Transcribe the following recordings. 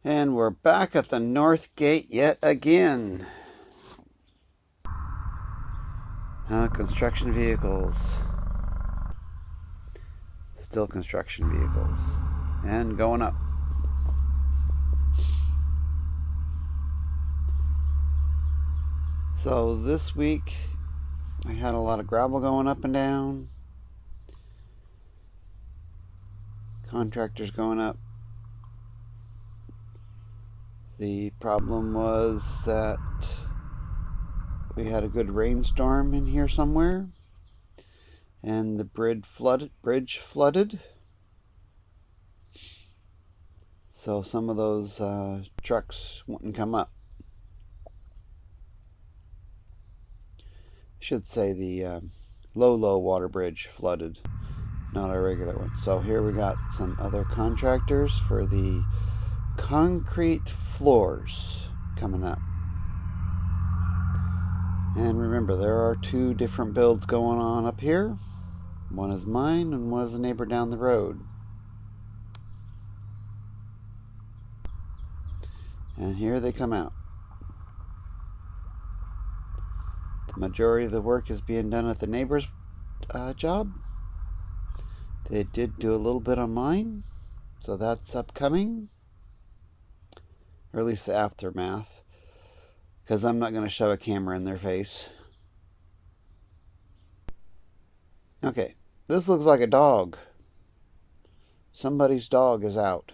And we're back at the north gate yet again. Construction vehicles. Still construction vehicles. And going up. So this week I had a lot of gravel going up and down. Contractors going up. The problem was that we had a good rainstorm in here somewhere, and the bridge flooded. So some of those trucks wouldn't come up. I should say the low water bridge flooded, not our regular one. So here we got some other contractors for the concrete floors coming up. And remember, there are two different builds going on up here. One is mine and one is the neighbor down the road. And here they come out. The majority of the work is being done at the neighbor's job. They did do a little bit on mine, so that's upcoming. Or at least the aftermath, because I'm not going to shove a camera in their face. Okay, this looks like a dog. Somebody's dog is out.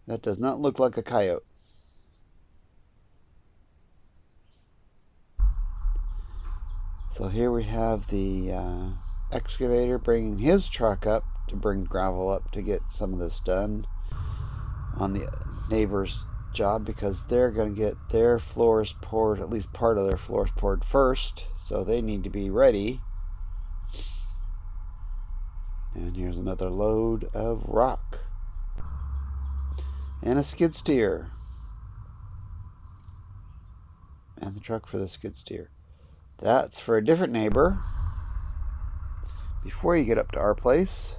That does not look like a coyote. So here we have the excavator bringing his truck up to bring gravel up to get some of this done on the neighbor's job, because they're going to get their floors poured, at least part of their floors poured first, so they need to be ready. And here's another load of rock and a skid steer and the truck for the skid steer. That's for a different neighbor before you get up to our place.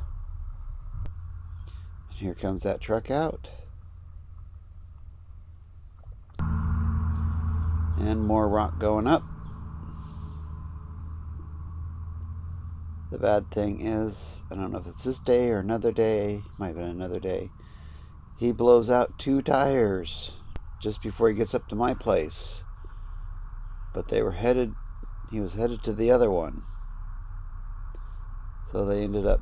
And here comes that truck out. And more rock going up. The bad thing is, I don't know if it's this day or another day, might have been another day, he blows out 2 tires just before he gets up to my place. But he was headed to the other one. So he ended up,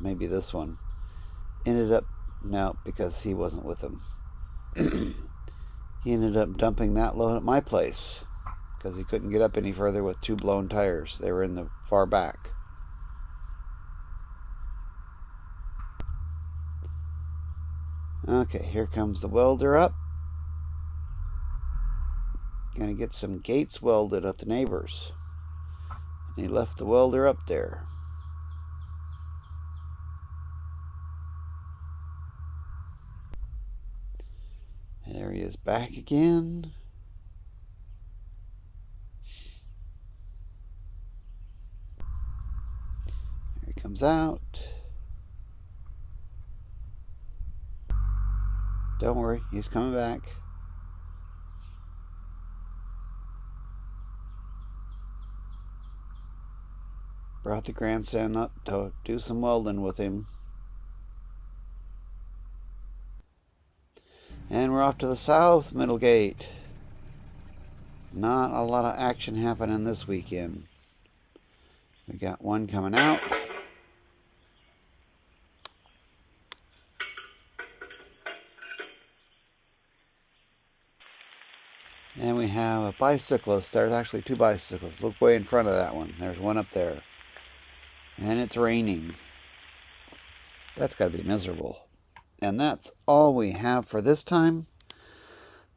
maybe this one, no, because he wasn't with him. He ended up dumping that load at my place because he couldn't get up any further with 2 blown tires. They were in the far back. Okay, here comes the welder up. Gonna get some gates welded at the neighbor's. And he left the welder up there. There he is back again. Here he comes out. Don't worry, he's coming back. Brought the grandson up to do some welding with him. And we're off to the south middle gate. Not a lot of action happening this weekend. We got one coming out. And we have a bicyclist. There's actually 2 bicyclists. Look way in front of that one. There's one up there. And it's raining. That's got to be miserable. And that's all we have for this time.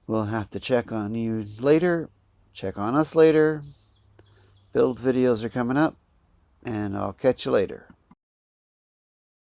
We'll have to check on you later. Check on us later. Build videos are coming up. And I'll catch you later.